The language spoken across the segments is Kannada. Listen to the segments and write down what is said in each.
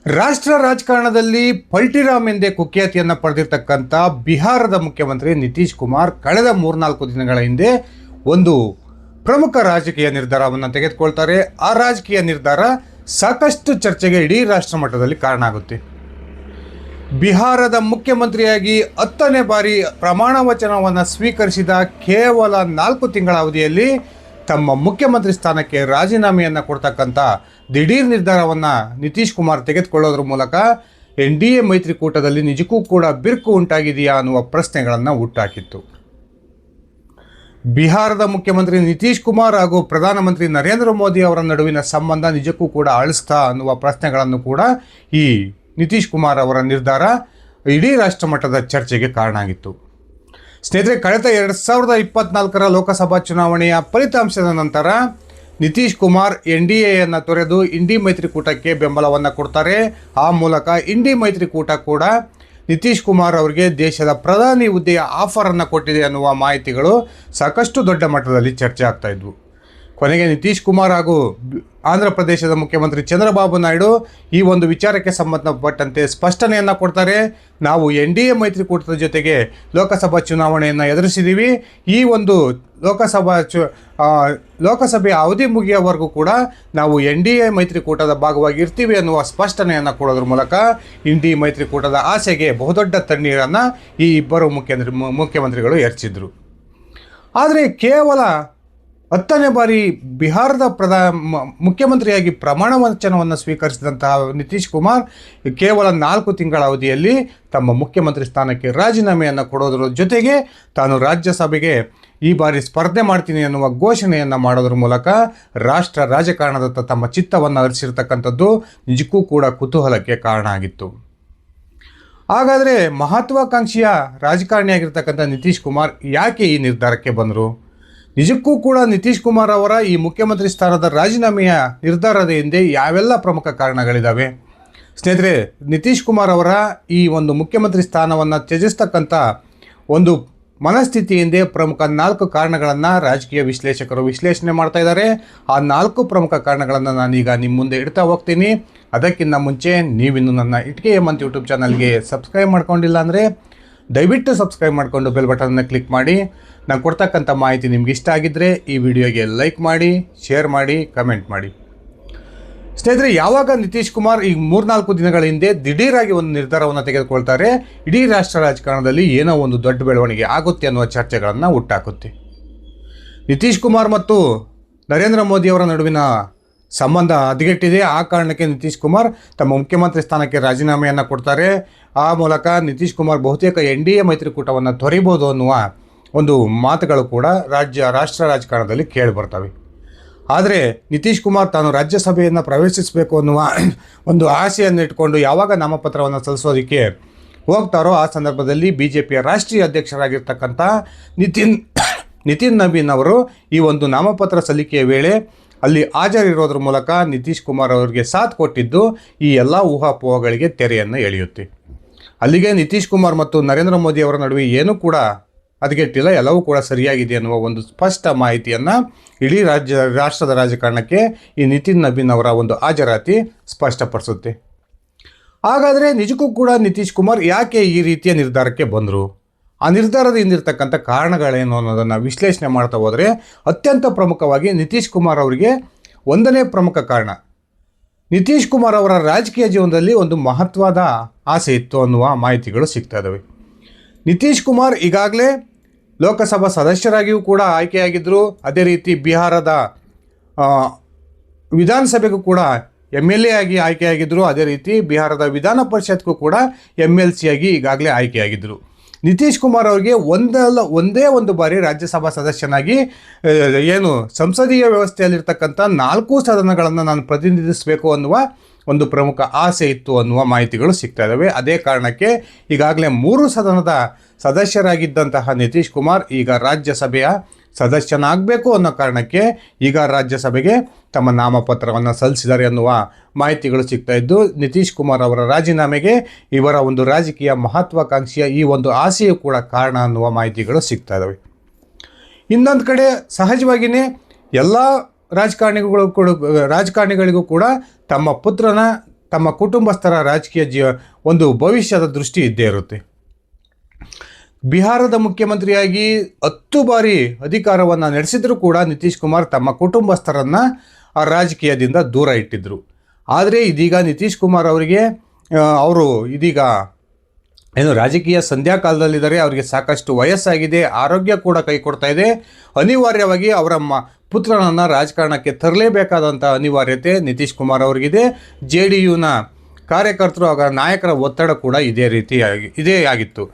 ರಾಷ್ಟ್ರ ರಾಜಕಾರಣದಲ್ಲಿ ಪಲ್ಟಿರಾಮ್ ಎಂದೇ ಕುಖ್ಯಾತಿಯನ್ನು ಪಡೆದಿರ್ತಕ್ಕಂಥ ಬಿಹಾರದ ಮುಖ್ಯಮಂತ್ರಿ ನಿತೀಶ್ ಕುಮಾರ್ ಕಳೆದ 3-4 ದಿನಗಳ ಹಿಂದೆ ಒಂದು ಪ್ರಮುಖ ರಾಜಕೀಯ ನಿರ್ಧಾರವನ್ನು ತೆಗೆದುಕೊಳ್ತಾರೆ. ಆ ರಾಜಕೀಯ ನಿರ್ಧಾರ ಸಾಕಷ್ಟು ಚರ್ಚೆಗೆ ಇಡೀ ರಾಷ್ಟ್ರ ಮಟ್ಟದಲ್ಲಿ ಕಾರಣ ಆಗುತ್ತೆ. ಬಿಹಾರದ ಮುಖ್ಯಮಂತ್ರಿಯಾಗಿ 10ನೇ ಬಾರಿ ಪ್ರಮಾಣ ವಚನವನ್ನು ಸ್ವೀಕರಿಸಿದ ಕೇವಲ 4 ತಿಂಗಳ ಅವಧಿಯಲ್ಲಿ ತಮ್ಮ ಮುಖ್ಯಮಂತ್ರಿ ಸ್ಥಾನಕ್ಕೆ ರಾಜೀನಾಮೆಯನ್ನು ಕೊಡ್ತಕ್ಕಂಥ ದಿಢೀರ್ ನಿರ್ಧಾರವನ್ನು ನಿತೀಶ್ ಕುಮಾರ್ ತೆಗೆದುಕೊಳ್ಳೋದ್ರ ಮೂಲಕ NDA ಮೈತ್ರಿಕೂಟದಲ್ಲಿ ನಿಜಕ್ಕೂ ಕೂಡ ಬಿರುಕು ಉಂಟಾಗಿದೆಯಾ ಅನ್ನುವ ಪ್ರಶ್ನೆಗಳನ್ನು ಹುಟ್ಟಾಕಿತ್ತು. ಬಿಹಾರದ ಮುಖ್ಯಮಂತ್ರಿ ನಿತೀಶ್ ಕುಮಾರ್ ಹಾಗೂ ಪ್ರಧಾನಮಂತ್ರಿ ನರೇಂದ್ರ ಮೋದಿ ಅವರ ನಡುವಿನ ಸಂಬಂಧ ನಿಜಕ್ಕೂ ಕೂಡ ಅಳಿಸ್ತಾ ಅನ್ನುವ ಪ್ರಶ್ನೆಗಳನ್ನು ಕೂಡ ಈ ನಿತೀಶ್ ಕುಮಾರ್ ಅವರ ನಿರ್ಧಾರ ಇಡೀ ರಾಷ್ಟ್ರ ಮಟ್ಟದ ಚರ್ಚೆಗೆ ಕಾರಣ ಆಗಿತ್ತು. ಸ್ನೇಹಿತರೆ, ಕಳೆದ 2024ರ ಲೋಕಸಭಾ ಚುನಾವಣೆಯ ಫಲಿತಾಂಶದ ನಂತರ ನಿತೀಶ್ ಕುಮಾರ್ NDAಯನ್ನು ತೊರೆದು ಇಂಡಿ ಮೈತ್ರಿಕೂಟಕ್ಕೆ ಬೆಂಬಲವನ್ನು ಕೊಡ್ತಾರೆ. ಆ ಮೂಲಕ ಇಂಡಿ ಮೈತ್ರಿಕೂಟ ಕೂಡ ನಿತೀಶ್ ಕುಮಾರ್ ಅವರಿಗೆ ದೇಶದ ಪ್ರಧಾನಿ ಹುದ್ದೆಯ ಆಫರನ್ನು ಕೊಟ್ಟಿದೆ ಅನ್ನುವ ಮಾಹಿತಿಗಳು ಸಾಕಷ್ಟು ದೊಡ್ಡ ಮಟ್ಟದಲ್ಲಿ ಚರ್ಚೆ ಆಗ್ತಾ ಇದ್ವು. ಕೊನೆಗೆ ನಿತೀಶ್ ಕುಮಾರ್ ಹಾಗೂ ಆಂಧ್ರ ಪ್ರದೇಶದ ಮುಖ್ಯಮಂತ್ರಿ ಚಂದ್ರಬಾಬು ನಾಯ್ಡು ಈ ಒಂದು ವಿಚಾರಕ್ಕೆ ಸಂಬಂಧಪಟ್ಟಂತೆ ಸ್ಪಷ್ಟನೆಯನ್ನು ಕೊಡ್ತಾರೆ. ನಾವು NDA ಮೈತ್ರಿಕೂಟದ ಜೊತೆಗೆ ಲೋಕಸಭಾ ಚುನಾವಣೆಯನ್ನು ಎದುರಿಸಿದ್ದೀವಿ. ಈ ಒಂದು ಲೋಕಸಭೆಯ ಅವಧಿ ಮುಗಿಯೋವರೆಗೂ ಕೂಡ ನಾವು NDA ಮೈತ್ರಿಕೂಟದ ಭಾಗವಾಗಿ ಇರ್ತೀವಿ ಅನ್ನುವ ಸ್ಪಷ್ಟನೆಯನ್ನು ಕೊಡೋದ್ರ ಮೂಲಕ ಇಂಡಿ ಮೈತ್ರಿಕೂಟದ ಆಸೆಗೆ ಬಹುದೊಡ್ಡ ತಣ್ಣೀರನ್ನು ಈ ಇಬ್ಬರು ಮುಖ್ಯಮಂತ್ರಿಗಳು ಎರಚಿದ್ರು. ಆದರೆ ಕೇವಲ 10ನೇ ಬಾರಿ ಬಿಹಾರದ ಮುಖ್ಯಮಂತ್ರಿಯಾಗಿ ಪ್ರಮಾಣ ವಚನವನ್ನು ಸ್ವೀಕರಿಸಿದಂತಹ ನಿತೀಶ್ ಕುಮಾರ್ ಕೇವಲ 4 ತಿಂಗಳ ಅವಧಿಯಲ್ಲಿ ತಮ್ಮ ಮುಖ್ಯಮಂತ್ರಿ ಸ್ಥಾನಕ್ಕೆ ರಾಜೀನಾಮೆಯನ್ನು ಕೊಡೋದ್ರ ಜೊತೆಗೆ ತಾನು ರಾಜ್ಯಸಭೆಗೆ ಈ ಬಾರಿ ಸ್ಪರ್ಧೆ ಮಾಡ್ತೀನಿ ಅನ್ನುವ ಘೋಷಣೆಯನ್ನು ಮಾಡೋದ್ರ ಮೂಲಕ ರಾಷ್ಟ್ರ ರಾಜಕಾರಣದತ್ತ ತಮ್ಮ ಚಿತ್ತವನ್ನು ಹರಿಸಿರ್ತಕ್ಕಂಥದ್ದು ನಿಜಕ್ಕೂ ಕೂಡ ಕುತೂಹಲಕ್ಕೆ ಕಾರಣ ಆಗಿತ್ತು. ಹಾಗಾದರೆ ಮಹತ್ವಾಕಾಂಕ್ಷಿಯ ರಾಜಕಾರಣಿಯಾಗಿರ್ತಕ್ಕಂಥ ನಿತೀಶ್ ಕುಮಾರ್ ಯಾಕೆ ಈ ನಿರ್ಧಾರಕ್ಕೆ ಬಂದರು? ನಿಜಕ್ಕೂ ಕೂಡ ನಿತೀಶ್ ಕುಮಾರ್ ಅವರ ಈ ಮುಖ್ಯಮಂತ್ರಿ ಸ್ಥಾನದ ರಾಜೀನಾಮೆಯ ನಿರ್ಧಾರದ ಹಿಂದೆ ಯಾವೆಲ್ಲ ಪ್ರಮುಖ ಕಾರಣಗಳಿದ್ದಾವೆ? ಸ್ನೇಹಿತರೆ, ನಿತೀಶ್ ಕುಮಾರ್ ಅವರ ಈ ಒಂದು ಮುಖ್ಯಮಂತ್ರಿ ಸ್ಥಾನವನ್ನು ತ್ಯಜಿಸ್ತಕ್ಕಂಥ ಒಂದು ಮನಸ್ಥಿತಿ ಹಿಂದೆ ಪ್ರಮುಖ 4 ಕಾರಣಗಳನ್ನು ರಾಜಕೀಯ ವಿಶ್ಲೇಷಕರು ವಿಶ್ಲೇಷಣೆ ಮಾಡ್ತಾ ಇದ್ದಾರೆ. ಆ 4 ಪ್ರಮುಖ ಕಾರಣಗಳನ್ನು ನಾನೀಗ ನಿಮ್ಮ ಮುಂದೆ ಇಡ್ತಾ ಹೋಗ್ತೀನಿ. ಅದಕ್ಕಿಂತ ಮುಂಚೆ ನೀವಿನ್ನು ನನ್ನ ಇಟ್ಕೆ ಹೇಮಂತ್ ಯೂಟ್ಯೂಬ್ ಚಾನಲ್ಗೆ ಸಬ್ಸ್ಕ್ರೈಬ್ ಮಾಡ್ಕೊಂಡಿಲ್ಲ ಅಂದರೆ ದಯವಿಟ್ಟು ಸಬ್ಸ್ಕ್ರೈಬ್ ಮಾಡಿಕೊಂಡು ಬೆಲ್ ಬಟನ್ನ ಕ್ಲಿಕ್ ಮಾಡಿ. ನಾನು ಕೊಡ್ತಕ್ಕಂಥ ಮಾಹಿತಿ ನಿಮ್ಗೆ ಇಷ್ಟ ಆಗಿದ್ದರೆ ಈ ವಿಡಿಯೋಗೆ ಲೈಕ್ ಮಾಡಿ, ಶೇರ್ ಮಾಡಿ, ಕಮೆಂಟ್ ಮಾಡಿ. ಸ್ನೇಹಿತರೆ, ಯಾವಾಗ ನಿತೀಶ್ ಕುಮಾರ್ ಈ 3-4 ದಿನಗಳ ಹಿಂದೆ ದಿಢೀರಾಗಿ ಒಂದು ನಿರ್ಧಾರವನ್ನು ತೆಗೆದುಕೊಳ್ತಾರೆ, ಇಡೀ ರಾಷ್ಟ್ರ ರಾಜಕಾರಣದಲ್ಲಿ ಏನೋ ಒಂದು ದೊಡ್ಡ ಬೆಳವಣಿಗೆ ಆಗುತ್ತೆ ಅನ್ನುವ ಚರ್ಚೆಗಳನ್ನು ಹುಟ್ಟಾಕುತ್ತೆ. ನಿತೀಶ್ ಕುಮಾರ್ ಮತ್ತು ನರೇಂದ್ರ ಮೋದಿ ಅವರ ನಡುವಿನ ಸಂಬಂಧ ಹದಗೆಟ್ಟಿದೆ. ಆ ಕಾರಣಕ್ಕೆ ನಿತೀಶ್ ಕುಮಾರ್ ತಮ್ಮ ಮುಖ್ಯಮಂತ್ರಿ ಸ್ಥಾನಕ್ಕೆ ರಾಜೀನಾಮೆಯನ್ನು ಕೊಡ್ತಾರೆ. ಆ ಮೂಲಕ ನಿತೀಶ್ ಕುಮಾರ್ ಬಹುತೇಕ NDA ಮೈತ್ರಿಕೂಟವನ್ನು ತೊರೆಯಬಹುದು ಅನ್ನುವ ಒಂದು ಮಾತುಗಳು ಕೂಡ ರಾಷ್ಟ್ರ ರಾಜಕಾರಣದಲ್ಲಿ ಕೇಳಿ ಬರ್ತವೆ. ಆದರೆ ನಿತೀಶ್ ಕುಮಾರ್ ತಾನು ರಾಜ್ಯಸಭೆಯನ್ನು ಪ್ರವೇಶಿಸಬೇಕು ಅನ್ನುವ ಒಂದು ಆಸೆಯನ್ನು ಇಟ್ಕೊಂಡು ಯಾವಾಗ ನಾಮಪತ್ರವನ್ನು ಸಲ್ಲಿಸೋದಕ್ಕೆ ಹೋಗ್ತಾರೋ ಆ ಸಂದರ್ಭದಲ್ಲಿ BJPಯ ರಾಷ್ಟ್ರೀಯ ಅಧ್ಯಕ್ಷರಾಗಿರ್ತಕ್ಕಂಥ ನಿತಿನ್ ನಬೀನ್ ಅವರು ಈ ಒಂದು ನಾಮಪತ್ರ ಸಲ್ಲಿಕೆಯ ವೇಳೆ ಅಲ್ಲಿ ಹಾಜರಿರೋದ್ರ ಮೂಲಕ ನಿತೀಶ್ ಕುಮಾರ್ ಅವರಿಗೆ ಸಾಥ್ ಕೊಟ್ಟಿದ್ದು ಈ ಎಲ್ಲ ಊಹಾಪೋಹಗಳಿಗೆ ತೆರೆಯನ್ನು ಎಳೆಯುತ್ತೆ. ಅಲ್ಲಿಗೆ ನಿತೀಶ್ ಕುಮಾರ್ ಮತ್ತು ನರೇಂದ್ರ ಮೋದಿ ಅವರ ನಡುವೆ ಏನೂ ಕೂಡ ಹದಗೆಟ್ಟಿಲ್ಲ, ಎಲ್ಲವೂ ಕೂಡ ಸರಿಯಾಗಿದೆ ಅನ್ನುವ ಒಂದು ಸ್ಪಷ್ಟ ಮಾಹಿತಿಯನ್ನು ಇಡೀ ರಾಷ್ಟ್ರದ ರಾಜಕಾರಣಕ್ಕೆ ಈ ನಿತಿನ್ ನಬೀನ್ ಅವರ ಒಂದು ಹಾಜರಾತಿ ಸ್ಪಷ್ಟಪಡಿಸುತ್ತೆ. ಹಾಗಾದರೆ ನಿಜಕ್ಕೂ ಕೂಡ ನಿತೀಶ್ ಕುಮಾರ್ ಯಾಕೆ ಈ ರೀತಿಯ ನಿರ್ಧಾರಕ್ಕೆ ಬಂದರು? ಆ ನಿರ್ಧಾರದ ಹಿಂದಿರ್ತಕ್ಕಂಥ ಕಾರಣಗಳೇನು ಅನ್ನೋದನ್ನು ವಿಶ್ಲೇಷಣೆ ಮಾಡ್ತಾ ಹೋದರೆ ಅತ್ಯಂತ ಪ್ರಮುಖವಾಗಿ ನಿತೀಶ್ ಕುಮಾರ್ ಅವರಿಗೆ ಒಂದನೇ ಪ್ರಮುಖ ಕಾರಣ, ನಿತೀಶ್ ಕುಮಾರ್ ಅವರ ರಾಜಕೀಯ ಜೀವನದಲ್ಲಿ ಒಂದು ಮಹತ್ವದ ಆಸೆ ಇತ್ತು ಅನ್ನುವ ಮಾಹಿತಿಗಳು ಸಿಗ್ತಾ ಇದ್ದಾವೆ. ನಿತೀಶ್ ಕುಮಾರ್ ಈಗಾಗಲೇ ಲೋಕಸಭಾ ಸದಸ್ಯರಾಗಿಯೂ ಕೂಡ ಆಯ್ಕೆಯಾಗಿದ್ದರು. ಅದೇ ರೀತಿ ಬಿಹಾರದ ವಿಧಾನಸಭೆಗೂ ಕೂಡ MLA ಆಗಿ ಆಯ್ಕೆಯಾಗಿದ್ದರು. ಅದೇ ರೀತಿ ಬಿಹಾರದ ವಿಧಾನ ಪರಿಷತ್ಗೂ ಕೂಡ MLC ಆಗಿ ಈಗಾಗಲೇ ಆಯ್ಕೆಯಾಗಿದ್ದರು. ನಿತೀಶ್ ಕುಮಾರ್ ಅವರಿಗೆ ಒಂದೇ ಒಂದು ಬಾರಿ ರಾಜ್ಯಸಭಾ ಸದಸ್ಯನಾಗಿ ಏನು ಸಂಸದೀಯ ವ್ಯವಸ್ಥೆಯಲ್ಲಿರ್ತಕ್ಕಂಥ 4 ಸದನಗಳನ್ನು ನಾನು ಪ್ರತಿನಿಧಿಸಬೇಕು ಅನ್ನುವ ಒಂದು ಪ್ರಮುಖ ಆಸೆ ಇತ್ತು ಅನ್ನುವ ಮಾಹಿತಿಗಳು ಸಿಗ್ತಾ ಇದ್ದಾವೆ. ಅದೇ ಕಾರಣಕ್ಕೆ ಈಗಾಗಲೇ 3 ಸದನದ ಸದಸ್ಯರಾಗಿದ್ದಂತಹ ನಿತೀಶ್ ಕುಮಾರ್ ಈಗ ರಾಜ್ಯಸಭೆಯ ಸದಸ್ಯನಾಗಬೇಕು ಅನ್ನೋ ಕಾರಣಕ್ಕೆ ಈಗ ರಾಜ್ಯಸಭೆಗೆ ತಮ್ಮ ನಾಮಪತ್ರವನ್ನು ಸಲ್ಲಿಸಿದ್ದಾರೆ ಅನ್ನುವ ಮಾಹಿತಿಗಳು ಸಿಗ್ತಾ ಇದ್ದು, ನಿತೀಶ್ ಕುಮಾರ್ ಅವರ ರಾಜೀನಾಮೆಗೆ ಇವರ ಒಂದು ರಾಜಕೀಯ ಮಹತ್ವಾಕಾಂಕ್ಷೆಯ ಈ ಒಂದು ಆಸೆಯೂ ಕೂಡ ಕಾರಣ ಅನ್ನುವ ಮಾಹಿತಿಗಳು ಸಿಗ್ತಾ ಇದ್ದಾವೆ. ಇನ್ನೊಂದು ಕಡೆ ಸಹಜವಾಗಿಯೇ ಎಲ್ಲ ರಾಜಕಾರಣಿಗಳಿಗೂ ಕೂಡ ತಮ್ಮ ಪುತ್ರನ ತಮ್ಮ ಕುಟುಂಬಸ್ಥರ ರಾಜಕೀಯ ಒಂದು ಭವಿಷ್ಯದ ದೃಷ್ಟಿ ಇದ್ದೇ ಇರುತ್ತೆ. ಬಿಹಾರದ ಮುಖ್ಯಮಂತ್ರಿಯಾಗಿ 10 ಬಾರಿ ಅಧಿಕಾರವನ್ನು ನಡೆಸಿದರೂ ಕೂಡ ನಿತೀಶ್ ಕುಮಾರ್ ತಮ್ಮ ಕುಟುಂಬಸ್ಥರನ್ನು ಆ ರಾಜಕೀಯದಿಂದ ದೂರ ಇಟ್ಟಿದ್ದರು. ಆದರೆ ಇದೀಗ ನಿತೀಶ್ ಕುಮಾರ್ ಅವರಿಗೆ ಅವರು ಇದೀಗ ಏನು ರಾಜಕೀಯ ಸಂಧ್ಯಾಕಾಲದಲ್ಲಿದ್ದಾರೆ, ಅವರಿಗೆ ಸಾಕಷ್ಟು ವಯಸ್ಸಾಗಿದೆ, ಆರೋಗ್ಯ ಕೂಡ ಕೈ ಕೊಡ್ತಾ ಇದೆ. ಅನಿವಾರ್ಯವಾಗಿ ಅವರ ಪುತ್ರನನ್ನು ರಾಜಕಾರಣಕ್ಕೆ ತರಲೇಬೇಕಾದಂಥ ಅನಿವಾರ್ಯತೆ ನಿತೀಶ್ ಕುಮಾರ್ ಅವರಿಗಿದೆ. JDUನ ಕಾರ್ಯಕರ್ತರು ಅವರ ನಾಯಕರ ಒತ್ತಡ ಕೂಡ ಇದೇ ಆಗಿತ್ತು.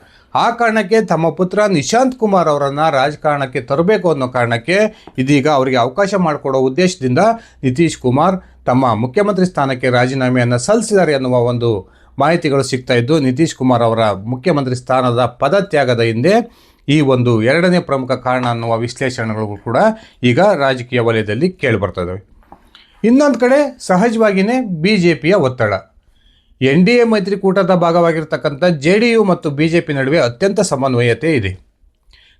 ಆ ಕಾರಣಕ್ಕೆ ತಮ್ಮ ಪುತ್ರ ನಿಶಾಂತ್ ಕುಮಾರ್ ಅವರನ್ನು ರಾಜಕಾರಣಕ್ಕೆ ತರಬೇಕು ಅನ್ನೋ ಕಾರಣಕ್ಕೆ ಇದೀಗ ಅವರಿಗೆ ಅವಕಾಶ ಮಾಡಿಕೊಡೋ ಉದ್ದೇಶದಿಂದ ನಿತೀಶ್ ಕುಮಾರ್ ತಮ್ಮ ಮುಖ್ಯಮಂತ್ರಿ ಸ್ಥಾನಕ್ಕೆ ರಾಜೀನಾಮೆಯನ್ನು ಸಲ್ಲಿಸಿದ್ದಾರೆ ಅನ್ನುವ ಒಂದು ಮಾಹಿತಿಗಳು ಸಿಗ್ತಾ ಇದ್ದು, ನಿತೀಶ್ ಕುಮಾರ್ ಅವರ ಮುಖ್ಯಮಂತ್ರಿ ಸ್ಥಾನದ ಪದತ್ಯಾಗದ ಹಿಂದೆ ಈ ಒಂದು ಎರಡನೇ ಪ್ರಮುಖ ಕಾರಣ ಅನ್ನುವ ವಿಶ್ಲೇಷಣೆಗಳು ಕೂಡ ಈಗ ರಾಜಕೀಯ ವಲಯದಲ್ಲಿ ಕೇಳಿಬರ್ತವೆ. ಇನ್ನೊಂದು ಕಡೆ ಸಹಜವಾಗಿಯೇ BJPಯ ಒತ್ತಡ. NDA ಮೈತ್ರಿಕೂಟದ ಭಾಗವಾಗಿರ್ತಕ್ಕಂಥ JDU ಮತ್ತು BJP ನಡುವೆ ಅತ್ಯಂತ ಸಮನ್ವಯತೆ ಇದೆ.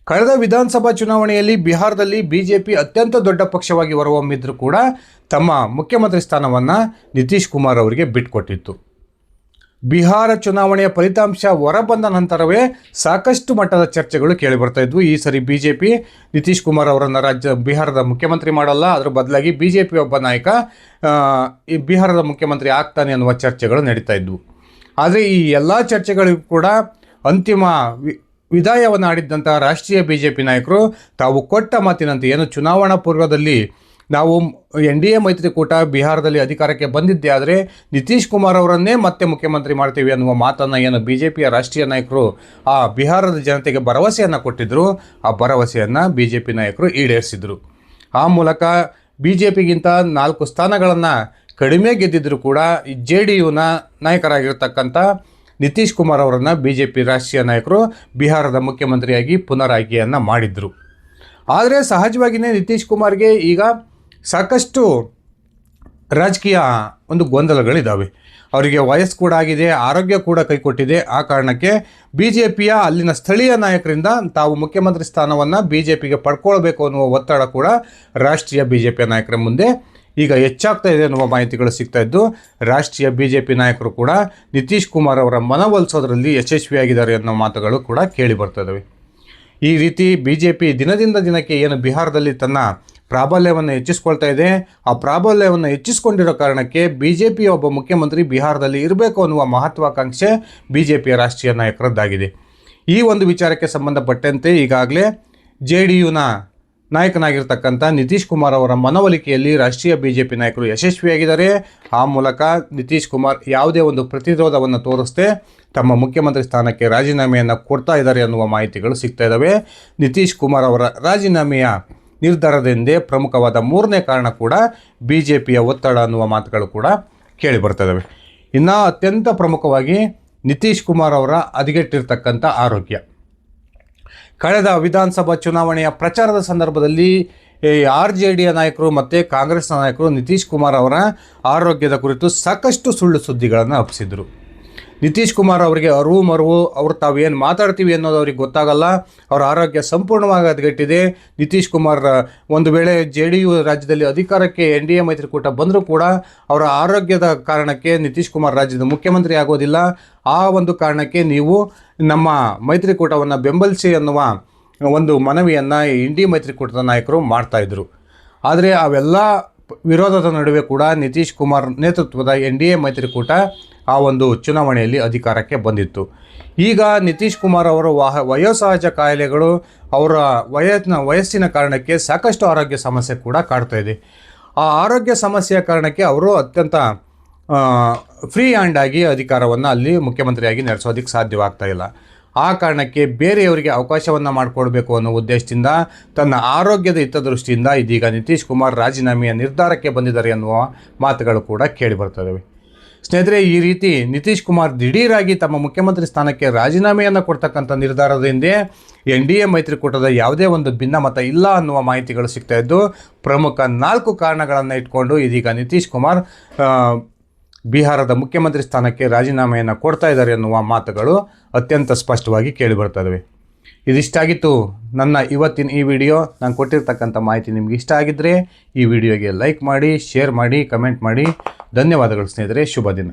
ಕಳೆದ ವಿಧಾನಸಭಾ ಚುನಾವಣೆಯಲ್ಲಿ ಬಿಹಾರದಲ್ಲಿ BJP ಅತ್ಯಂತ ದೊಡ್ಡ ಪಕ್ಷವಾಗಿ ಹೊರಹೊಮ್ಮಿದ್ರೂ ಕೂಡ ತಮ್ಮ ಮುಖ್ಯಮಂತ್ರಿ ಸ್ಥಾನವನ್ನು ನಿತೀಶ್ ಕುಮಾರ್ ಅವರಿಗೆ ಬಿಟ್ಟುಕೊಟ್ಟಿತ್ತು. ಬಿಹಾರ ಚುನಾವಣೆಯ ಫಲಿತಾಂಶ ಹೊರಬಂದ ನಂತರವೇ ಸಾಕಷ್ಟು ಮಟ್ಟದ ಚರ್ಚೆಗಳು ಕೇಳಿಬರ್ತಾ ಇದ್ವು. ಈ ಸರಿ BJP ನಿತೀಶ್ ಕುಮಾರ್ ಅವರನ್ನು ಬಿಹಾರದ ಮುಖ್ಯಮಂತ್ರಿ ಮಾಡಲ್ಲ, ಅದರ ಬದಲಾಗಿ BJP ಒಬ್ಬ ನಾಯಕ ಈ ಬಿಹಾರದ ಮುಖ್ಯಮಂತ್ರಿ ಆಗ್ತಾನೆ ಅನ್ನುವ ಚರ್ಚೆಗಳು ನಡೀತಾ ಇದ್ವು. ಆದರೆ ಈ ಎಲ್ಲ ಚರ್ಚೆಗಳಿಗೂ ಕೂಡ ಅಂತಿಮ ವಿದಾಯವನ್ನು ಆಡಿದ್ದಂಥ ರಾಷ್ಟ್ರೀಯ BJP ನಾಯಕರು ತಾವು ಕೊಟ್ಟ ಮಾತಿನಂತೆ ಏನು ಚುನಾವಣಾ ಪೂರ್ವದಲ್ಲಿ ನಾವು NDA ಮೈತ್ರಿಕೂಟ ಬಿಹಾರದಲ್ಲಿ ಅಧಿಕಾರಕ್ಕೆ ಬಂದಿದ್ದೇ ಆದರೆ ನಿತೀಶ್ ಕುಮಾರ್ ಅವರನ್ನೇ ಮತ್ತೆ ಮುಖ್ಯಮಂತ್ರಿ ಮಾಡ್ತೀವಿ ಅನ್ನುವ ಮಾತನ್ನು ಏನು BJPಯ ರಾಷ್ಟ್ರೀಯ ನಾಯಕರು ಆ ಬಿಹಾರದ ಜನತೆಗೆ ಭರವಸೆಯನ್ನು ಕೊಟ್ಟಿದ್ದರು, ಆ ಭರವಸೆಯನ್ನು BJP ನಾಯಕರು ಈಡೇರಿಸಿದರು. ಆ ಮೂಲಕ BJPಗಿಂತ 4 ಸ್ಥಾನಗಳನ್ನು ಕಡಿಮೆ ಗೆದ್ದಿದ್ದರೂ ಕೂಡ ಈ JDUನ ನಾಯಕರಾಗಿರ್ತಕ್ಕಂಥ ನಿತೀಶ್ ಕುಮಾರ್ ಅವರನ್ನು BJP ರಾಷ್ಟ್ರೀಯ ನಾಯಕರು ಬಿಹಾರದ ಮುಖ್ಯಮಂತ್ರಿಯಾಗಿ ಪುನರಾಯ್ಕೆಯನ್ನು ಮಾಡಿದರು. ಆದರೆ ಸಹಜವಾಗಿಯೇ ನಿತೀಶ್ ಕುಮಾರ್ಗೆ ಈಗ ಸಾಕಷ್ಟು ರಾಜಕೀಯ ಒಂದು ಗೊಂದಲಗಳಿದ್ದಾವೆ. ಅವರಿಗೆ ವಯಸ್ಸು ಕೂಡ ಆಗಿದೆ, ಆರೋಗ್ಯ ಕೂಡ ಕೈಕೊಟ್ಟಿದೆ. ಆ ಕಾರಣಕ್ಕೆ BJPಯ ಅಲ್ಲಿನ ಸ್ಥಳೀಯ ನಾಯಕರಿಂದ ತಾವು ಮುಖ್ಯಮಂತ್ರಿ ಸ್ಥಾನವನ್ನು BJPಗೆ ಪಡ್ಕೊಳ್ಬೇಕು ಅನ್ನುವ ಒತ್ತಡ ಕೂಡ ರಾಷ್ಟ್ರೀಯ BJP ನಾಯಕರ ಮುಂದೆ ಈಗ ಹೆಚ್ಚಾಗ್ತಾ ಇದೆ ಅನ್ನುವ ಮಾಹಿತಿಗಳು ಸಿಗ್ತಾ ಇದ್ದು, ರಾಷ್ಟ್ರೀಯ BJP ನಾಯಕರು ಕೂಡ ನಿತೀಶ್ ಕುಮಾರ್ ಅವರ ಮನವೊಲಿಸೋದ್ರಲ್ಲಿ ಯಶಸ್ವಿಯಾಗಿದ್ದಾರೆ ಅನ್ನೋ ಮಾತುಗಳು ಕೂಡ ಕೇಳಿ ಬರ್ತದವೆ. ಈ ರೀತಿ BJP ದಿನದಿಂದ ದಿನಕ್ಕೆ ಏನು ಬಿಹಾರದಲ್ಲಿ ತನ್ನ ಪ್ರಾಬಲ್ಯವನ್ನು ಹೆಚ್ಚಿಸ್ಕೊಳ್ತಾ ಇದೆ, ಆ ಪ್ರಾಬಲ್ಯವನ್ನು ಹೆಚ್ಚಿಸ್ಕೊಂಡಿರೋ ಕಾರಣಕ್ಕೆ BJPಯ ಒಬ್ಬ ಮುಖ್ಯಮಂತ್ರಿ ಬಿಹಾರದಲ್ಲಿ ಇರಬೇಕು ಅನ್ನುವ ಮಹತ್ವಾಕಾಂಕ್ಷೆ BJPಯ ರಾಷ್ಟ್ರೀಯ ನಾಯಕರದ್ದಾಗಿದೆ. ಈ ಒಂದು ವಿಚಾರಕ್ಕೆ ಸಂಬಂಧಪಟ್ಟಂತೆ ಈಗಾಗಲೇ JDUನ ನಾಯಕನಾಗಿರ್ತಕ್ಕಂಥ ನಿತೀಶ್ ಕುಮಾರ್ ಅವರ ಮನವೊಲಿಕೆಯಲ್ಲಿ ರಾಷ್ಟ್ರೀಯ BJP ನಾಯಕರು ಯಶಸ್ವಿಯಾಗಿದ್ದಾರೆ. ಆ ಮೂಲಕ ನಿತೀಶ್ ಕುಮಾರ್ ಯಾವುದೇ ಒಂದು ಪ್ರತಿರೋಧವನ್ನು ತೋರಿಸದೆ ತಮ್ಮ ಮುಖ್ಯಮಂತ್ರಿ ಸ್ಥಾನಕ್ಕೆ ರಾಜೀನಾಮೆಯನ್ನು ಕೊಡ್ತಾ ಇದ್ದಾರೆ ಅನ್ನುವ ಮಾಹಿತಿಗಳು ಸಿಗ್ತಾ ಇದ್ದಾವೆ. ನಿತೀಶ್ ಕುಮಾರ್ ಅವರ ರಾಜೀನಾಮೆಯ ನಿರ್ಧಾರದ ಹಿಂದೆ ಪ್ರಮುಖವಾದ 3ನೇ ಕಾರಣ ಕೂಡ BJPಯ ಒತ್ತಡ ಅನ್ನುವ ಮಾತುಗಳು ಕೂಡ ಕೇಳಿ ಬರ್ತದವೆ. ಇನ್ನು ಅತ್ಯಂತ ಪ್ರಮುಖವಾಗಿ ನಿತೀಶ್ ಕುಮಾರ್ ಅವರ ಹದಗೆಟ್ಟಿರ್ತಕ್ಕಂಥ ಆರೋಗ್ಯ. ಕಳೆದ ವಿಧಾನಸಭಾ ಚುನಾವಣೆಯ ಪ್ರಚಾರದ ಸಂದರ್ಭದಲ್ಲಿ RJDಯ ನಾಯಕರು ಮತ್ತು ಕಾಂಗ್ರೆಸ್ನ ನಾಯಕರು ನಿತೀಶ್ ಕುಮಾರ್ ಅವರ ಆರೋಗ್ಯದ ಕುರಿತು ಸಾಕಷ್ಟು ಸುಳ್ಳು ಸುದ್ದಿಗಳನ್ನು ಹಬ್ಬಿಸಿದರು. ನಿತೀಶ್ ಕುಮಾರ್ ಅವರಿಗೆ ಅರಿವು ಮರುವು ಅವರು ತಾವೇನು ಮಾತಾಡ್ತೀವಿ ಅನ್ನೋದು ಅವ್ರಿಗೆ ಗೊತ್ತಾಗಲ್ಲ, ಅವರ ಆರೋಗ್ಯ ಸಂಪೂರ್ಣವಾಗಿ ಹದಗೆಟ್ಟಿದೆ. ನಿತೀಶ್ ಕುಮಾರ್ ಒಂದು ವೇಳೆ JDU ರಾಜ್ಯದಲ್ಲಿ ಅಧಿಕಾರಕ್ಕೆ NDA ಮೈತ್ರಿಕೂಟ ಬಂದರೂ ಕೂಡ ಅವರ ಆರೋಗ್ಯದ ಕಾರಣಕ್ಕೆ ನಿತೀಶ್ ಕುಮಾರ್ ರಾಜ್ಯದ ಮುಖ್ಯಮಂತ್ರಿ ಆಗೋದಿಲ್ಲ. ಆ ಒಂದು ಕಾರಣಕ್ಕೆ ನೀವು ನಮ್ಮ ಮೈತ್ರಿಕೂಟವನ್ನು ಬೆಂಬಲಿಸಿ ಅನ್ನುವ ಒಂದು ಮನವಿಯನ್ನು NDA ಮೈತ್ರಿಕೂಟದ ನಾಯಕರು ಮಾಡ್ತಾಯಿದ್ರು. ಆದರೆ ಅವೆಲ್ಲ ವಿರೋಧದ ನಡುವೆ ಕೂಡ ನಿತೀಶ್ ಕುಮಾರ್ ನೇತೃತ್ವದ NDA ಮೈತ್ರಿಕೂಟ ಆ ಒಂದು ಚುನಾವಣೆಯಲ್ಲಿ ಅಧಿಕಾರಕ್ಕೆ ಬಂದಿತ್ತು. ಈಗ ನಿತೀಶ್ ಕುಮಾರ್ ಅವರ ವಯೋಸಹಜ ಕಾಯಿಲೆಗಳು ಅವರ ವಯಸ್ಸಿನ ಕಾರಣಕ್ಕೆ ಸಾಕಷ್ಟು ಆರೋಗ್ಯ ಸಮಸ್ಯೆ ಕೂಡ ಕಾಡ್ತಾ ಇದೆ. ಆ ಆರೋಗ್ಯ ಸಮಸ್ಯೆಯ ಕಾರಣಕ್ಕೆ ಅವರು ಅತ್ಯಂತ ಫ್ರೀ ಹ್ಯಾಂಡ್ ಆಗಿ ಅಧಿಕಾರವನ್ನು ಅಲ್ಲಿ ಮುಖ್ಯಮಂತ್ರಿಯಾಗಿ ನಡೆಸೋದಕ್ಕೆ ಸಾಧ್ಯವಾಗ್ತಾ ಇಲ್ಲ. ಆ ಕಾರಣಕ್ಕೆ ಬೇರೆಯವರಿಗೆ ಅವಕಾಶವನ್ನು ಮಾಡಿಕೊಡ್ಬೇಕು ಅನ್ನೋ ಉದ್ದೇಶದಿಂದ ತನ್ನ ಆರೋಗ್ಯದ ಹಿತದೃಷ್ಟಿಯಿಂದ ಇದೀಗ ನಿತೀಶ್ ಕುಮಾರ್ ರಾಜೀನಾಮೆಯ ನಿರ್ಧಾರಕ್ಕೆ ಬಂದಿದ್ದಾರೆ ಅನ್ನುವ ಮಾತುಗಳು ಕೂಡ ಕೇಳಿಬರ್ತವೆ. ಸ್ನೇಹಿತರೆ, ಈ ರೀತಿ ನಿತೀಶ್ ಕುಮಾರ್ ದಿಢೀರಾಗಿ ತಮ್ಮ ಮುಖ್ಯಮಂತ್ರಿ ಸ್ಥಾನಕ್ಕೆ ರಾಜೀನಾಮೆಯನ್ನು ಕೊಡ್ತಕ್ಕಂಥ ನಿರ್ಧಾರದ ಹಿಂದೆ NDA ಮೈತ್ರಿಕೂಟದ ಯಾವುದೇ ಒಂದು ಭಿನ್ನಮತ ಇಲ್ಲ ಅನ್ನುವ ಮಾಹಿತಿಗಳು ಸಿಗ್ತಾ ಇದ್ದು, ಪ್ರಮುಖ 4 ಕಾರಣಗಳನ್ನು ಇಟ್ಕೊಂಡು ಇದೀಗ ನಿತೀಶ್ ಕುಮಾರ್ ಬಿಹಾರದ ಮುಖ್ಯಮಂತ್ರಿ ಸ್ಥಾನಕ್ಕೆ ರಾಜೀನಾಮೆಯನ್ನು ಕೊಡ್ತಾ ಇದ್ದಾರೆ ಅನ್ನುವ ಮಾತುಗಳು ಅತ್ಯಂತ ಸ್ಪಷ್ಟವಾಗಿ ಕೇಳಿಬರ್ತವೆ. ಇದಿಷ್ಟಾಗಿತ್ತು ನನ್ನ ಇವತ್ತಿನ ಈ ವಿಡಿಯೋ. ನಾನು ಕೊಟ್ಟಿರ್ತಕ್ಕಂಥ ಮಾಹಿತಿ ನಿಮ್ಗೆ ಇಷ್ಟ ಆಗಿದ್ದರೆ ಈ ವಿಡಿಯೋಗೆ ಲೈಕ್ ಮಾಡಿ, ಶೇರ್ ಮಾಡಿ, ಕಮೆಂಟ್ ಮಾಡಿ. ಧನ್ಯವಾದಗಳು ಸ್ನೇಹಿತರೆ. ಶುಭ ದಿನ.